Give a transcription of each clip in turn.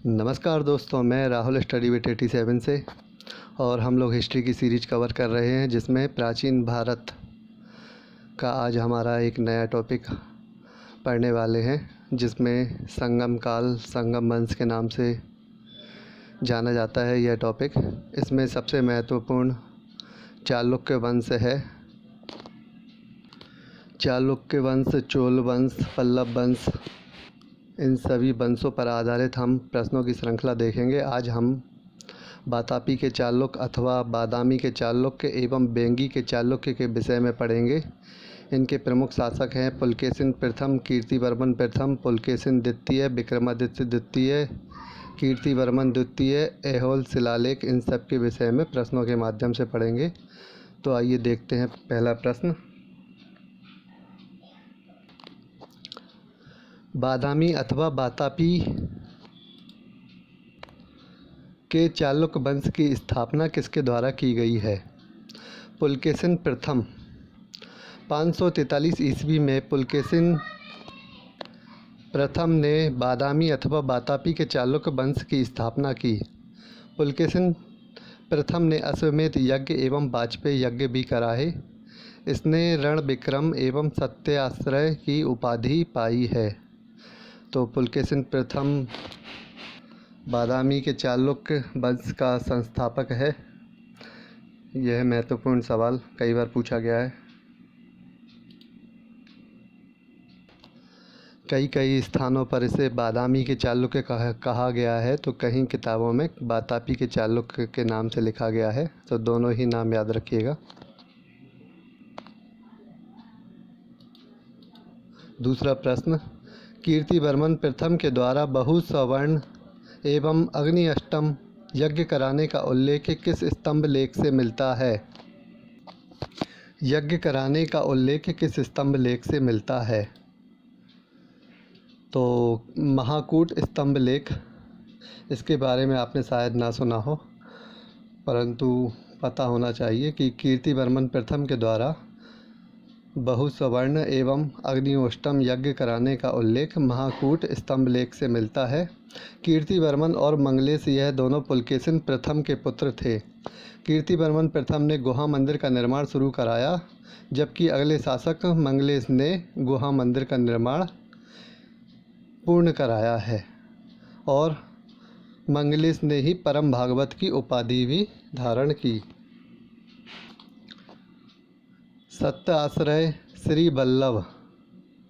नमस्कार दोस्तों, मैं राहुल स्टडी विद 87 से और हम लोग हिस्ट्री की सीरीज कवर कर रहे हैं जिसमें प्राचीन भारत का आज हमारा एक नया टॉपिक पढ़ने वाले हैं जिसमें संगम काल, संगम वंश के नाम से जाना जाता है यह टॉपिक। इसमें सबसे महत्वपूर्ण चालुक्य वंश है। चालुक्य वंश, चोल वंश, पल्लव वंश, इन सभी वंशों पर आधारित हम प्रश्नों की श्रृंखला देखेंगे। आज हम वातापी के चालुक्य अथवा बादामी के चालुक्य एवं बेंगी के चालुक्य के विषय में पढ़ेंगे। इनके प्रमुख शासक हैं पुलकेशिन प्रथम, कीर्तिवर्मन प्रथम, पुलकेशिन द्वितीय, विक्रमादित्य द्वितीय, कीर्तिवर्मन द्वितीय, ऐहोल शिलालेख। इन सब के विषय में प्रश्नों के माध्यम से पढ़ेंगे। तो आइए देखते हैं पहला प्रश्न। बादामी अथवा वातापी के चालुक्य वंश की स्थापना किसके द्वारा की गई है? पुलकेशिन प्रथम। 543 ईस्वी में पुलकेशिन प्रथम ने बादामी अथवा वातापी के चालुक्य वंश की स्थापना की। पुलकेशिन प्रथम ने अश्वमेध यज्ञ एवं वाजपेयी यज्ञ भी कराए। इसने रण विक्रम एवं सत्याश्रय की उपाधि पाई है। तो पुलकेशिन प्रथम बादामी के चालुक्य वंश का संस्थापक है। यह महत्वपूर्ण सवाल कई बार पूछा गया है। कई स्थानों पर इसे बादामी के चालुक्य कहा गया है, तो कहीं किताबों में वातापी के चालुक्य के नाम से लिखा गया है। तो दोनों ही नाम याद रखिएगा। दूसरा प्रश्न, कीर्तिवर्मन प्रथम के द्वारा बहुसवर्ण एवं अग्नि अष्टम यज्ञ कराने का उल्लेख किस स्तंभ लेख से मिलता है? यज्ञ कराने का उल्लेख किस स्तंभ लेख से मिलता है? तो महाकूट स्तंभ लेख। इसके बारे में आपने शायद ना सुना हो, परंतु पता होना चाहिए कि कीर्तिवर्मन प्रथम के द्वारा बहुसवर्ण एवं अग्निष्टम यज्ञ कराने का उल्लेख महाकूट स्तंभ लेख से मिलता है। कीर्तिवर्मन और मंगलेश यह दोनों पुलकेशिन प्रथम के पुत्र थे। कीर्तिवर्मन प्रथम ने गुहा मंदिर का निर्माण शुरू कराया, जबकि अगले शासक मंगलेश ने गुहा मंदिर का निर्माण पूर्ण कराया है और मंगलेश ने ही परम भागवत की उपाधि भी धारण की। सत्याश्रय श्री वल्लभ,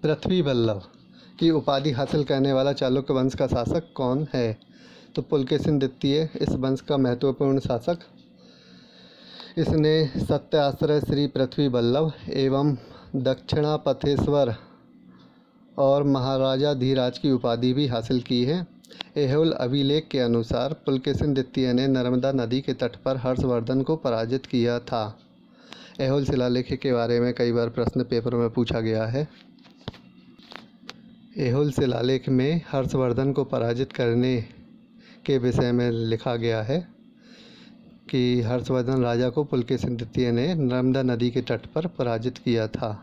पृथ्वी वल्लभ की उपाधि हासिल करने वाला चालुक्य वंश का शासक कौन है? तो पुलकेशिन द्वितीय इस वंश का महत्वपूर्ण शासक। इसने सत्याश्रय श्री पृथ्वी वल्लभ एवं दक्षिणापथेश्वर और महाराजा धीराज की उपाधि भी हासिल की है। ऐहोल अभिलेख के अनुसार पुलकेशिन द्वितीय ने नर्मदा नदी के तट पर हर्षवर्धन को पराजित किया था। ऐहोल शिलालेख के बारे में कई बार प्रश्न पेपर में पूछा गया है। ऐहोल शिलालेख में हर्षवर्धन को पराजित करने के विषय में लिखा गया है कि हर्षवर्धन राजा को पुलकेशिन द्वितीय ने नर्मदा नदी के तट पर पराजित किया था।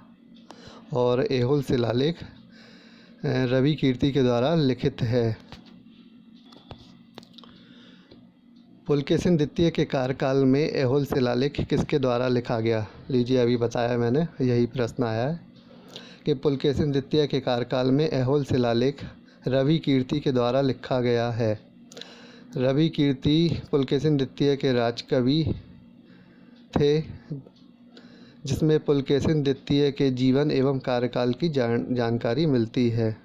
और ऐहोल शिलालेख रवि कीर्ति के द्वारा लिखित है। पुलकेशिन द्वितीय के कार्यकाल में ऐहोल शिलालेख किसके द्वारा लिखा गया? लीजिए, अभी बताया मैंने, यही प्रश्न आया है कि पुलकेशिन द्वितीय के कार्यकाल में ऐहोल शिलालेख रवि कीर्ति के द्वारा लिखा गया है। रवि कीर्ति पुलकेशिन द्वितीय के राजकवि थे, जिसमें पुलकेशिन द्वितीय के जीवन एवं कार्यकाल की जानकारी मिलती है।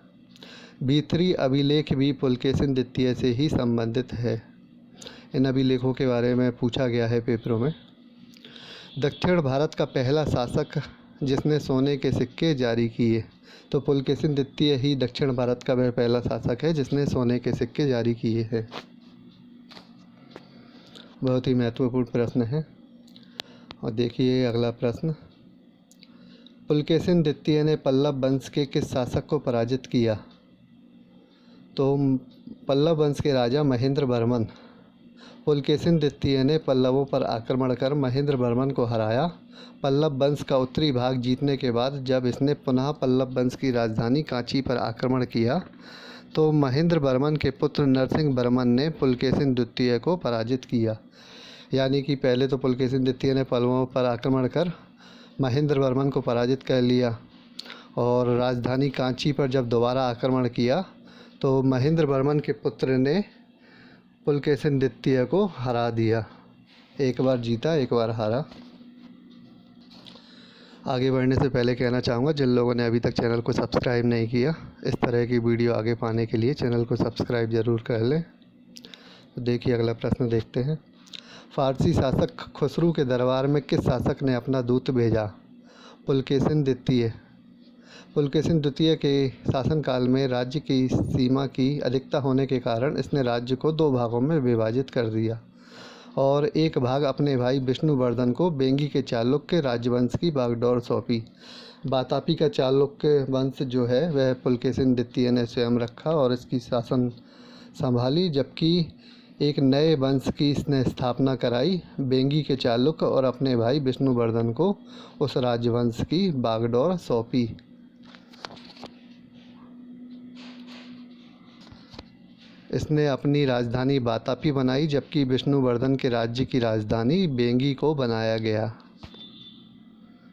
भीतरी अभिलेख भी पुलकेशिन द्वितीय से ही संबंधित है। इन अभिलेखों के बारे में पूछा गया है पेपरों में। दक्षिण भारत का पहला शासक जिसने सोने के सिक्के जारी किए, तो पुलकेशिन द्वितीय ही दक्षिण भारत का वह पहला शासक है जिसने सोने के सिक्के जारी किए हैं। बहुत ही महत्वपूर्ण प्रश्न है। और देखिए अगला प्रश्न, पुलकेशिन द्वितीय ने पल्लव वंश के किस शासक को पराजित किया? तो पल्लव वंश के राजा महेंद्र वर्मन। पुलकेशिन द्वितीय ने पल्लवों पर आक्रमण कर महेंद्र वर्मन को हराया। पल्लव वंश का उत्तरी भाग जीतने के बाद जब इसने पुनः पल्लव वंश की राजधानी कांची पर आक्रमण किया, तो महेंद्र वर्मन के पुत्र नरसिंह वर्मन ने पुलकेशिन द्वितीय को पराजित किया। यानी कि पहले तो पुलकेशिन द्वितीय ने पल्लवों पर आक्रमण कर महेंद्र वर्मन को पराजित कर लिया, और राजधानी कांची पर जब दोबारा आक्रमण किया तो महेंद्र वर्मन के पुत्र ने पुलकेशिन द्वितीय को हरा दिया। एक बार जीता, एक बार हारा। आगे बढ़ने से पहले कहना चाहूँगा, जिन लोगों ने अभी तक चैनल को सब्सक्राइब नहीं किया, इस तरह की वीडियो आगे पाने के लिए चैनल को सब्सक्राइब ज़रूर कर लें। तो देखिए अगला प्रश्न देखते हैं। फ़ारसी शासक खुसरू के दरबार में किस शासक ने अपना दूत भेजा? पुलकेशिन द्वितीय। पुलकेशिन द्वितीय के शासनकाल में राज्य की सीमा की अधिकता होने के कारण इसने राज्य को 2 भागों में विभाजित कर दिया और एक भाग अपने भाई विष्णुवर्धन को बेंगी के चालुक्य राजवंश की बागडोर सौंपी। वातापी का चालुक्य वंश जो है वह पुलकेशिन द्वितीय ने स्वयं रखा और इसकी शासन संभाली, जबकि एक नए वंश की इसने स्थापना कराई, बेंगी के चालुक्य, और अपने भाई विष्णुवर्धन को उस राजवंश की बागडोर सौंपी। इसने अपनी राजधानी वातापी बनाई, जबकि विष्णुवर्धन के राज्य की राजधानी बेंगी को बनाया गया।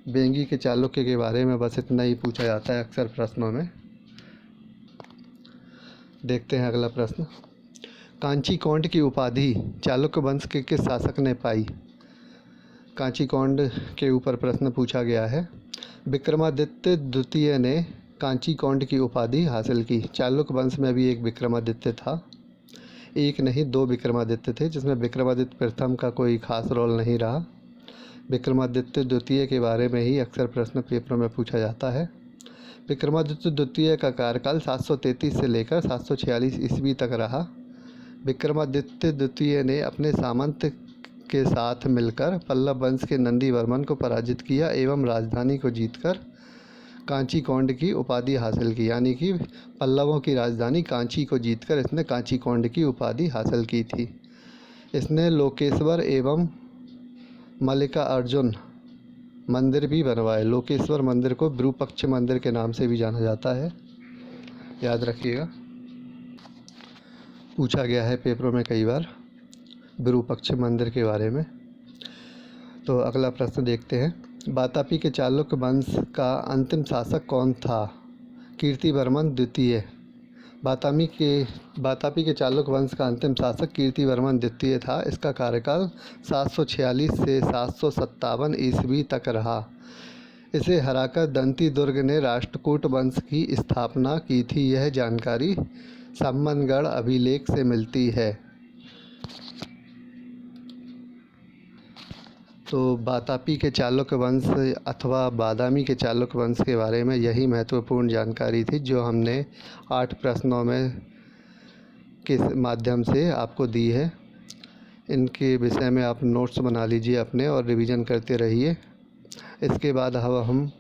बेंगी के चालुक्य के बारे में बस इतना ही पूछा जाता है अक्सर प्रश्नों में। देखते हैं अगला प्रश्न। कांचीकोंड की उपाधि चालुक्य वंश के किस शासक ने पाई? कांचीकोंड के ऊपर प्रश्न पूछा गया है। विक्रमादित्य द्वितीय ने कांचीकोंड की उपाधि हासिल की। चालुक्य वंश में भी एक विक्रमादित्य था, एक नहीं 2 विक्रमादित्य थे, जिसमें विक्रमादित्य प्रथम का कोई खास रोल नहीं रहा। विक्रमादित्य द्वितीय के बारे में ही अक्सर प्रश्न पेपर में पूछा जाता है। विक्रमादित्य द्वितीय का कार्यकाल 733 से लेकर 746 ईस्वी तक रहा। विक्रमादित्य द्वितीय ने अपने सामंत के साथ मिलकर पल्लव वंश के नंदी वर्मन को पराजित किया एवं राजधानी को जीतकर कांचीकोंड की उपाधि हासिल की। यानी कि पल्लवों की राजधानी कांची को जीतकर इसने कांचीकोंड की उपाधि हासिल की थी। इसने लोकेश्वर एवं मल्लिका अर्जुन मंदिर भी बनवाए। लोकेश्वर मंदिर को विरूपाक्ष मंदिर के नाम से भी जाना जाता है, याद रखिएगा, पूछा गया है पेपरों में कई बार विरूपाक्ष मंदिर के बारे में। तो अगला प्रश्न देखते हैं। वातापी के चालुक्य वंश का अंतिम शासक कौन था? कीर्तिवर्मन द्वितीय। वातापी के चालुक्य वंश का अंतिम शासक कीर्तिवर्मन द्वितीय था। इसका कार्यकाल 746 से 757 ईस्वी तक रहा। इसे हराकर दंती दुर्ग ने राष्ट्रकूट वंश की स्थापना की थी। यह जानकारी सम्मनगढ़ अभिलेख से मिलती है। तो वातापी के चालुक्य वंश अथवा बादामी के चालुक्य वंश के बारे में यही महत्वपूर्ण जानकारी थी जो हमने 8 प्रश्नों में के माध्यम से आपको दी है। इनके विषय में आप नोट्स बना लीजिए अपने और रिवीजन करते रहिए। इसके बाद हम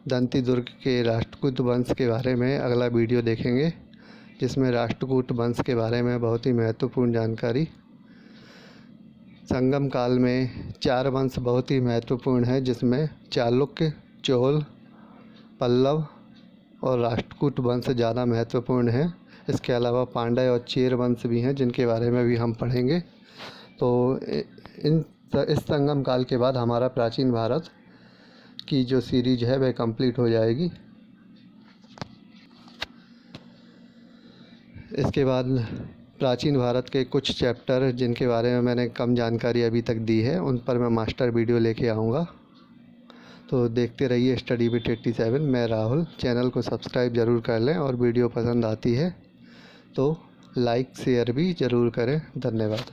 दंती दुर्ग के राष्ट्रकूट वंश के बारे में अगला वीडियो देखेंगे, जिसमें राष्ट्रकूट वंश के बारे में बहुत ही महत्वपूर्ण जानकारी। संगम काल में 4 वंश बहुत ही महत्वपूर्ण है, जिसमें चालुक्य, चोल, पल्लव और राष्ट्रकूट वंश ज़्यादा महत्वपूर्ण है। इसके अलावा पांड्य और चेर वंश भी हैं, जिनके बारे में भी हम पढ़ेंगे। तो इस संगम काल के बाद हमारा प्राचीन भारत की जो सीरीज है वह कंप्लीट हो जाएगी। इसके बाद प्राचीन भारत के कुछ चैप्टर जिनके बारे में मैंने कम जानकारी अभी तक दी है, उन पर मैं मास्टर वीडियो लेके आऊँगा। तो देखते रहिए स्टडी विद 87। मैं राहुल। चैनल को सब्सक्राइब ज़रूर कर लें और वीडियो पसंद आती है तो लाइक शेयर भी ज़रूर करें। धन्यवाद।